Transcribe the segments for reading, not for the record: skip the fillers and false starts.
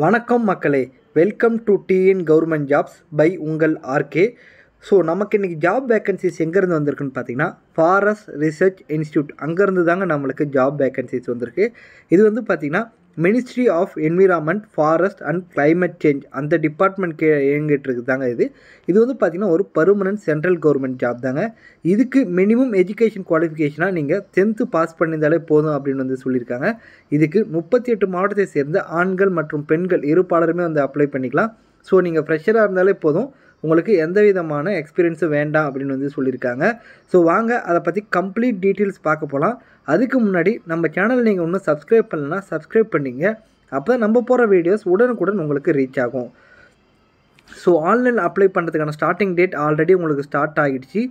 வணக்கம் மக்களே, welcome to TN government jobs by உங்கள் ஆர்கே. ஸோ நமக்கு இன்றைக்கி ஜாப் வேக்கன்சிஸ் எங்கேருந்து வந்திருக்குன்னு பார்த்தீங்கன்னா ஃபாரஸ்ட் ரிசர்ச் இன்ஸ்டியூட் அங்கேருந்து தாங்க நம்மளுக்கு ஜாப் வேக்கன்சிஸ் வந்திருக்கு. இது வந்து பார்த்திங்கன்னா ministry of environment, forest and climate change அந்த டிபார்ட்மெண்ட் இயங்கிட்டு இருக்குது தாங்க இது வந்து பார்த்திங்கன்னா ஒரு பர்மனன்ட் சென்ட்ரல் கவர்மெண்ட் ஜாப் தாங்க. இதுக்கு மினிமம் எஜுகேஷன் குவாலிஃபிகேஷனாக நீங்கள் 10th பாஸ் பண்ணியிருந்தாலே போதும் அப்படின்னு வந்து சொல்லியிருக்காங்க. இதுக்கு 38 மாவட்டத்தை சேர்ந்த ஆண்கள் மற்றும் பெண்கள் இருப்பாளருமே வந்து அப்ளை பண்ணிக்கலாம். ஸோ நீங்கள் ஃப்ரெஷராக இருந்தாலே போதும், உங்களுக்கு எந்த விதமான எக்ஸ்பீரியன்ஸும் வேண்டாம் அப்படின்னு வந்து சொல்லியிருக்காங்க. ஸோ வாங்க அதை பற்றி கம்ப்ளீட் டீட்டெயில்ஸ் பார்க்க போகலாம். அதுக்கு முன்னாடி நம்ம சேனல் நீங்கள் இன்னும் சப்ஸ்கிரைப் பண்ணலன்னா சப்ஸ்கிரைப் பண்ணிங்க. அப்போ நம்ம போகிற வீடியோஸ் உடனுக்குடன் உங்களுக்கு ரீச் ஆகும். ஸோ ஆன்லைன் அப்ளை பண்ணுறதுக்கான ஸ்டார்டிங் டேட் ஆல்ரெடி உங்களுக்கு ஸ்டார்ட் ஆகிடுச்சு.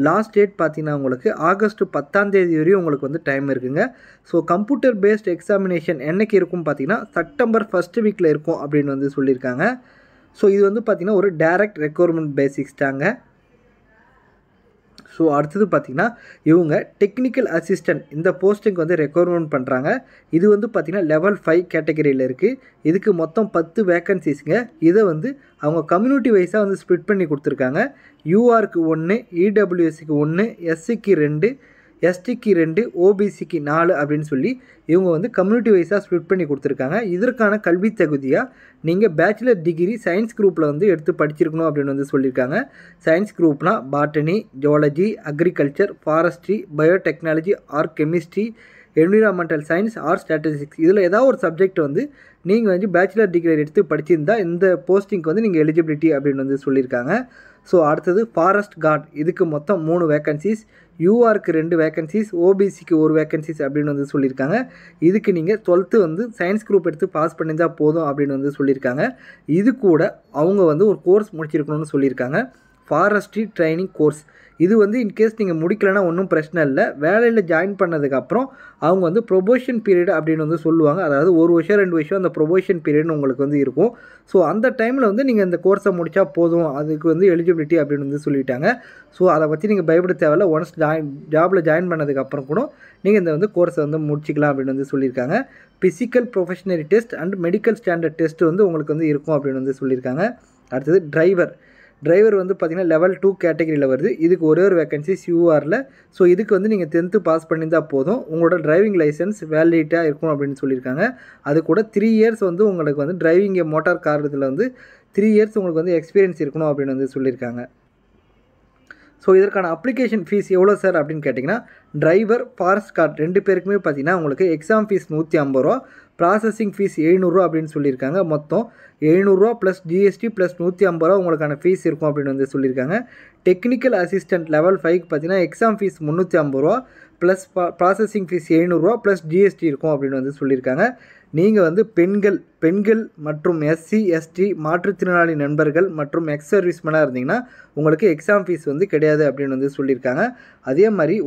லாஸ்ட் டேட் பார்த்தீங்கன்னா உங்களுக்கு ஆகஸ்ட் 10ஆம் தேதி வரையும் உங்களுக்கு வந்து டைம் இருக்குங்க. ஸோ கம்ப்யூட்டர் பேஸ்ட் எக்ஸாமினேஷன் என்றைக்கு இருக்கும் பார்த்தீங்கன்னா செப்டம்பர் 1st வீக்கில் இருக்கும் அப்படின்னு வந்து சொல்லியிருக்காங்க. ஸோ இது வந்து பார்த்திங்கன்னா ஒரு டைரக்ட் ரெக்ரூட்மெண்ட் பேசிக்ஸ் தாங்க. ஸோ அடுத்தது பார்த்திங்கன்னா இவங்க டெக்னிக்கல் அசிஸ்டன்ட் இந்த போஸ்டிங் வந்து ரெக்ரூட்மெண்ட் பண்ணுறாங்க. இது வந்து பார்த்திங்கன்னா லெவல் 5 கேட்டகரியில் இருக்குது. இதுக்கு மொத்தம் 10 வேக்கன்சிஸுங்க. இதை வந்து அவங்க கம்யூனிட்டி வைஸாக வந்து ஸ்ப்ளிட் பண்ணி கொடுத்துருக்காங்க. யூஆருக்கு 1, இடபிள்யூஎஸ்சிக்கு 1, எஸ்சிக்கு 2, எஸ்டிக்கு 2, ஓபிசிக்கு 4 அப்படின்னு சொல்லி இவங்க வந்து கம்யூனிட்டி வைஸாக ஸ்ப்ளிட் பண்ணி கொடுத்துருக்காங்க. இதற்கான கல்வி தகுதியாக நீங்கள் பேச்சுலர் டிகிரி சயின்ஸ் குரூப்பில் வந்து எடுத்து படிச்சிருக்கணும் அப்படின்னு வந்து சொல்லியிருக்காங்க. சயின்ஸ் குரூப்னால் botany, zoology, agriculture, forestry, biotechnology or chemistry, environmental science or statistics இதில் ஏதாவது ஒரு சப்ஜெக்ட் வந்து நீங்கள் வந்து பேச்சுலர் டிகிரி எடுத்து படிச்சிருந்தா இந்த போஸ்டிங்க்கு வந்து நீங்கள் எலிஜிபிலிட்டி அப்படின்னு வந்து சொல்லியிருக்காங்க. ஸோ அடுத்தது ஃபாரஸ்ட் கார்டு, இதுக்கு மொத்தம் 3 வேக்கன்சிஸ், யூஆருக்கு 2 வேக்கன்சிஸ், ஓபிசிக்கு 1 வேக்கன்சிஸ் அப்படின்னு வந்து சொல்லியிருக்காங்க. இதுக்கு நீங்கள் 12th வந்து சயின்ஸ் குரூப் எடுத்து பாஸ் பண்ணியிருந்தால் போதும் அப்படின்னு வந்து சொல்லியிருக்காங்க. இது கூட அவங்க வந்து ஒரு கோர்ஸ் முடிச்சிருக்கணும்னு சொல்லியிருக்காங்க, ஃபாரஸ்ட்ரி ட்ரைனிங் கோர்ஸ். இது வந்து இன்கேஸ் நீங்கள் முடிக்கலைன்னா ஒன்றும் பிரச்சனை இல்லை. வேலையில் ஜாயின் பண்ணதுக்கப்புறம் அவங்க வந்து ப்ரொபோஷன் பீரியட் அப்படின்னு வந்து சொல்லுவாங்க. அதாவது 1 வருஷம் 2 வருஷம் அந்த ப்ரொபோஷன் பீரியட்னு உங்களுக்கு வந்து இருக்கும். ஸோ அந்த டைமில் வந்து நீங்கள் இந்த கோர்ஸை முடித்தா போதும், அதுக்கு வந்து எலிஜிபிலிட்டி அப்படின்னு வந்து சொல்லிட்டாங்க. ஸோ அதை பற்றி நீங்கள் பயப்பட தேவையில்ல. ஒன்ஸ் ஜாபில் ஜாயின் பண்ணதுக்கப்புறம் கூட நீங்கள் இந்த வந்து கோர்ஸை வந்து முடிச்சிக்கலாம் அப்படின்னு வந்து சொல்லியிருக்காங்க. Physical probationary test and medical standard test வந்து உங்களுக்கு வந்து இருக்கும் அப்படின்னு வந்து சொல்லியிருக்காங்க. அடுத்தது டிரைவர் வந்து பார்த்திங்கன்னா லெவல் 2 கேட்டகரியில் வருது. இதுக்கு ஒரே ஒரு வேக்கன்சிஸ் யூஆரில். ஸோ இதுக்கு வந்து நீங்கள் 10th பாஸ் பண்ணியிருந்தால் போதும், உங்களோட டிரைவிங் லைசன்ஸ் வேலிடிட்டாக இருக்கும் அப்படின்னு சொல்லியிருக்காங்க. அது கூட 3 இயர்ஸ் வந்து உங்களுக்கு வந்து டிரைவிங் மோட்டார் கார் இதில் வந்து 3 இயர்ஸ் உங்களுக்கு வந்து எக்ஸ்பீரியன்ஸ் இருக்கணும் அப்படின்னு வந்து சொல்லியிருக்காங்க. ஸோ இதற்கான அப்ளிகேஷன் ஃபீஸ் எவ்வளோ சார் அப்படின்னு கேட்டிங்கன்னா டிரைவர், ஃபாரஸ்ட் கார்டு 2 பேருக்குமே பார்த்திங்கன்னா உங்களுக்கு எக்ஸாம் ஃபீஸ் 150 ரூபா, ப்ராசஸிங் ஃபீஸ் 700 ரூபா அப்படின்னு சொல்லியிருக்காங்க. மொத்தம் 700 ரூபா ப்ளஸ் ஜிஎஸ்டி ப்ளஸ் 150 ரூபா உங்களுக்கான ஃபீஸ் இருக்கும் அப்படின்னு வந்து சொல்லியிருக்காங்க. டெக்னிக்கல் அசிஸ்டன்ட் லெவல் 5க்கு பார்த்தீங்கன்னா எக்ஸாம் ஃபீஸ் 350 ரூபா ப்ளஸ் ப்ராசஸிங் ஃபீஸ் 700 ரூபா ப்ளஸ் ஜிஎஸ்டி இருக்கும் அப்படின்னு வந்து சொல்லியிருக்காங்க. நீங்கள் வந்து பெண்கள் மற்றும் எஸ்சி எஸ்டி மாற்றுத்திறனாளி நண்பர்கள் மற்றும் எக்ஸ் சர்வீஸ்மேனாக இருந்தீங்கன்னா உங்களுக்கு எக்ஸாம் ஃபீஸ் வந்து கிடையாது அப்படின்னு வந்து சொல்லியிருக்காங்க. அதே மாதிரி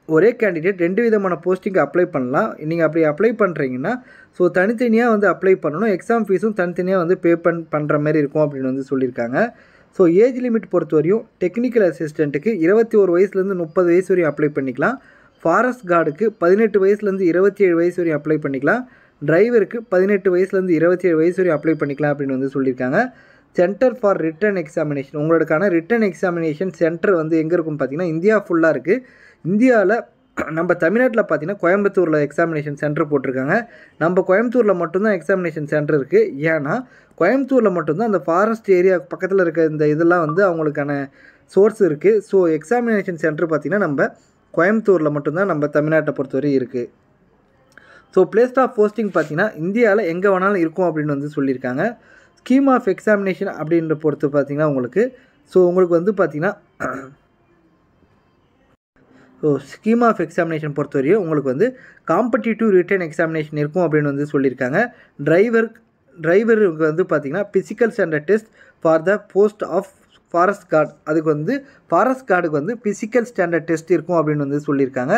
ஒரே கேண்டிடேட் 2 விதமான போஸ்டிங்க்கு அப்ளை பண்ணலாம். நீங்கள் அப்படி அப்ளை பண்ணுறீங்கன்னா ஸோ தனித்தனியாக வந்து அப்ளை பண்ணணும், எக்ஸாம் ஃபீஸும் தனித்தனியாக வந்து பே பண்ணுற மாதிரி இருக்கும் அப்படின்னு வந்து சொல்லியிருக்காங்க. ஸோ ஏஜ் லிமிட் பொறுத்த வரையும் டெக்னிக்கல் அசிஸ்டண்ட்டுக்கு 21 வயசுலேருந்து 30 வயசு வரையும் அப்ளை பண்ணிக்கலாம். ஃபாரஸ்ட் கார்டுக்கு 18 வயசுலேருந்து 27 வயசு வரையும் அப்ளை பண்ணிக்கலாம். டிரைவருக்கு 18 வயசுலேருந்து 27 வயசு வரையும் அப்ளை பண்ணிக்கலாம் அப்படின்னு வந்து சொல்லியிருக்காங்க. சென்டர் ஃபார் ரிட்டன் எக்ஸாமினேஷன், உங்களுக்கான ரிட்டன் எக்ஸாமினேஷன் சென்டர் வந்து எங்கே இருக்குன்னு பார்த்தீங்கன்னா இந்தியா ஃபுல்லாக இருக்குது. இந்தியாவில் நம்ம தமிழ்நாட்டில் பார்த்தீங்கன்னா கோயம்புத்தூரில் எக்ஸாமினேஷன் சென்டர் போட்டிருக்காங்க. நம்ம கோயம்புத்தூரில் மட்டும்தான் எக்ஸாமினேஷன் சென்டர் இருக்குது. ஏன்னா கோயம்புத்தூரில் மட்டும்தான் அந்த ஃபாரஸ்ட் ஏரியா பக்கத்தில் இருக்க இந்த இதெல்லாம் வந்து அவங்களுக்கான சோர்ஸ் இருக்குது. ஸோ எக்ஸாமினேஷன் சென்டர் பார்த்திங்கன்னா நம்ம கோயம்புத்தூரில் மட்டும்தான் நம்ம தமிழ்நாட்டை பொறுத்தவரை இருக்குது. ஸோ பிளேஸ் ஆஃப் போஸ்டிங் பார்த்திங்கன்னா இந்தியாவில் எங்கே வேணாலும் இருக்கும் அப்படின்னு வந்து சொல்லியிருக்காங்க. ஸ்கீம் ஆஃப் எக்ஸாமினேஷன் அப்படின்ற பொறுத்து பார்த்திங்கன்னா உங்களுக்கு வந்து பார்த்திங்கன்னா ஸ்கீம் ஆஃப் எக்ஸாமினேஷன் பொறுத்தவரையும் உங்களுக்கு வந்து காம்படிட்டிவ் ரிட்டன் எக்ஸாமினேஷன் இருக்கும் அப்படின்னு வந்து சொல்லியிருக்காங்க. டிரைவருக்கு வந்து பார்த்திங்கன்னா physical standard test for the post of forest guard அதுக்கு வந்து ஃபாரஸ்ட் கார்டுக்கு வந்து ஃபிசிக்கல் ஸ்டாண்டர்ட் டெஸ்ட் இருக்கும் அப்படின்னு வந்து சொல்லியிருக்காங்க.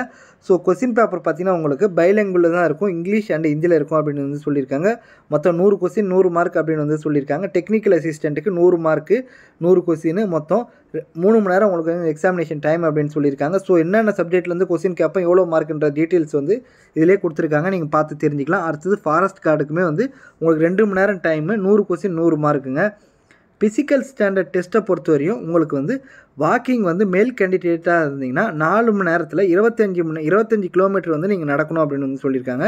ஸோ கொஸ்டின் பேப்பர் பார்த்தீங்கன்னா உங்களுக்கு பைலிங்குவலில் தான் இருக்கும், இங்கிலீஷ் அண்ட் ஹிந்தியில் இருக்கும் அப்படின்னு வந்து சொல்லியிருக்காங்க. மொத்தம் 100 கொஸ்டின் 100 மார்க் அப்படின்னு வந்து சொல்லியிருக்காங்க. டெக்னிக்கல் அசிஸ்டண்ட்டுக்கு 100 மார்க்கு 100 கொஸ்டின் மொத்தம் 3 மணி நேரம் உங்களுக்கு வந்து எக்ஸாமினேஷன் டைம் அப்படின்னு சொல்லியிருக்காங்க. ஸோ என்னென்ன சப்ஜெக்ட்லேருந்து கொஸ்டின் கேட்பேன் எவ்வளோ மார்க்குன்ற டீட்டெயில்ஸ் வந்து இதிலே கொடுத்துருக்காங்க, நீங்கள் பார்த்து தெரிஞ்சிக்கலாம். அடுத்தது ஃபாரஸ்ட் கார்டுக்குமே வந்து உங்களுக்கு 2 மணி நேரம் டைமு 100 கொஸ்டின் 100 மார்க்குங்க. ஃபிசிக்கல் ஸ்டாண்டர்ட் டெஸ்ட்டை பொறுத்த வரையும் உங்களுக்கு வந்து வாக்கிங் வந்து மேல் கேண்டிடேட்டாக இருந்தீங்கன்னா 4 மணி நேரத்தில் 25 கிலோமீட்டர் வந்து நீங்கள் நடக்கணும் அப்படின்னு வந்து சொல்லியிருக்காங்க.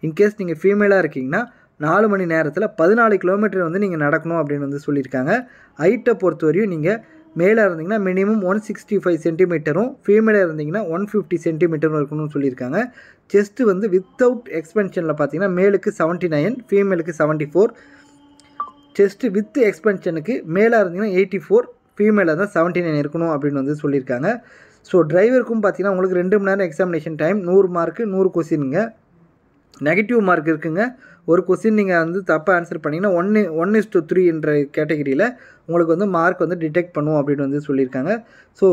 இன்கேஸ் நீங்கள் ஃபீமேலாக இருக்கீங்கன்னா 4 மணி நேரத்தில் 14 கிலோமீட்டர் வந்து நீங்கள் நடக்கணும் அப்படின்னு வந்து சொல்லியிருக்காங்க. ஹைட்டை பொறுத்த வரையும் நீங்கள் மேலே இருந்தீங்கன்னா மினிமம் 165 சென்டிமீட்டரும் ஃபீமேலாக இருந்தீங்கன்னா 150 சென்டிமீட்டரும் இருக்கணும்னு சொல்லியிருக்காங்க. செஸ்ட்டு வந்து வித்தவுட் எக்ஸ்பென்ஷனில் பார்த்தீங்கன்னா மேலுக்கு 79, ஃபீமேலுக்கு 74. செஸ்ட்டு வித் எக்ஸ்பென்ஷனுக்கு மேலே இருந்தீங்கன்னா 84, ஃபீமேலாக தான் 79 இருக்கணும் அப்படின்னு வந்து சொல்லியிருக்காங்க. ஸோ டிரைவருக்கும் பார்த்தீங்கன்னா உங்களுக்கு 2 மணி நேரம் எக்ஸாமினேஷன் டைம், 100 மார்க்கு 100 கொஸ்டினுங்க. நெகட்டிவ் மார்க் இருக்குங்க. ஒரு கொஸ்டின் நீங்கள் வந்து தப்பாக ஆன்சர் பண்ணிங்கன்னா 1:3 என்ற கேட்டகரியில் உங்களுக்கு வந்து மார்க் வந்து டிடெக்ட் பண்ணுவோம் அப்படின்னு வந்து சொல்லியிருக்காங்க. So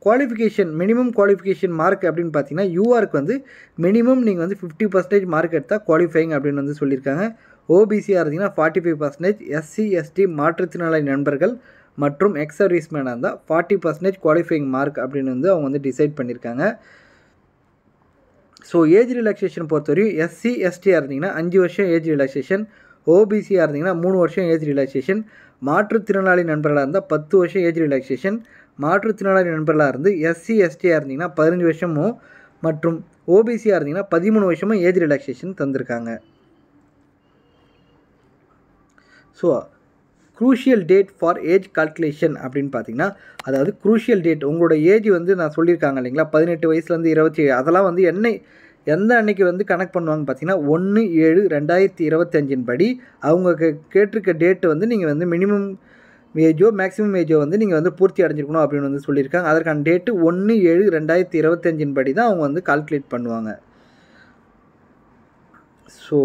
qualification minimum qualification mark அப்படின்னு பார்த்தீங்கன்னா யூஆருக்கு வந்து மினிமம் நீங்கள் வந்து 50% மார்க் எடுத்தால் குவாலிஃபைங் அப்படின்னு வந்து சொல்லியிருக்காங்க. ஓபிசியாக இருந்தீங்கன்னா 45%, எஸ்சி எஸ்டி மாற்றுத்திறனாளி நண்பர்கள் மற்றும் எக்ஸ் சர்வீஸ்மேனாக இருந்தால் 40% குவாலிஃபைங் மார்க் அப்படின்னு வந்து அவங்க வந்து டிசைட் பண்ணியிருக்காங்க. ஸோ ஏஜ் ரிலாக்ஸேஷன் பொறுத்தவரையும் எஸ்சி எஸ்டியாக இருந்தீங்கன்னா 5 வருஷம் ஏஜ் ரிலாக்ஸேஷன், ஓபிசியாக இருந்தீங்கன்னா 3 வருஷம் ஏஜ் ரிலாக்ஸேஷன், மாற்றுத்திறனாளி நண்பர்களாக இருந்தால் 10 வருஷம் ஏஜ் ரிலாக்ஸேஷன், மாற்றுத்திறனாளி நண்பர்களாக இருந்து எஸ்சி எஸ்டியாக இருந்தீங்கன்னா 15 வருஷமும் மற்றும் ஓபிசியாக இருந்தீங்கன்னா 13 வருஷமும் ஏஜ் ரிலாக்ஸேஷன் தந்திருக்காங்க. So crucial date for age calculation அப்படின்னு பார்த்தீங்கன்னா அதாவது க்ரூஷியல் டேட் உங்களோட ஏஜ் வந்து நான் சொல்லியிருக்காங்க இல்லைங்களா 18 வயசுலேருந்து 27, அதெல்லாம் வந்து எந்த அன்னைக்கு வந்து கனெக்ட் பண்ணுவாங்க பார்த்தீங்கன்னா 1/7/2025 படி அவங்க கேட்டிருக்க டேட்டு வந்து நீங்கள் வந்து மினிமம் ஏஜோ மேக்ஸிமம் ஏஜோ வந்து நீங்கள் வந்து பூர்த்தி அடைஞ்சிருக்கணும் அப்படின்னு வந்து சொல்லியிருக்காங்க. அதற்கான டேட்டு 1/7/2025 படி தான் அவங்க வந்து கால்குலேட் பண்ணுவாங்க. ஸோ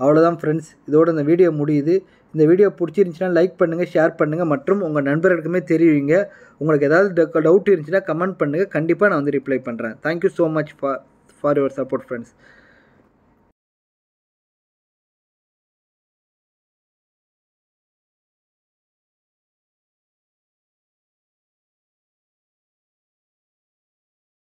அவ்வளோதான் ஃப்ரெண்ட்ஸ், இதோட இந்த வீடியோ முடியுது. இந்த வீடியோ பிடிச்சிருந்துச்சுன்னா லைக் பண்ணுங்கள், ஷேர் பண்ணுங்கள் மற்றும் உங்கள் நண்பர்களுக்குமே தெரிவிங்க. உங்களுக்கு ஏதாவது டவுட் இருந்துச்சுன்னா கமெண்ட் பண்ணுங்கள், கண்டிப்பாக நான் வந்து ரிப்ளை பண்ணுறேன். Thank you so much for your support friends.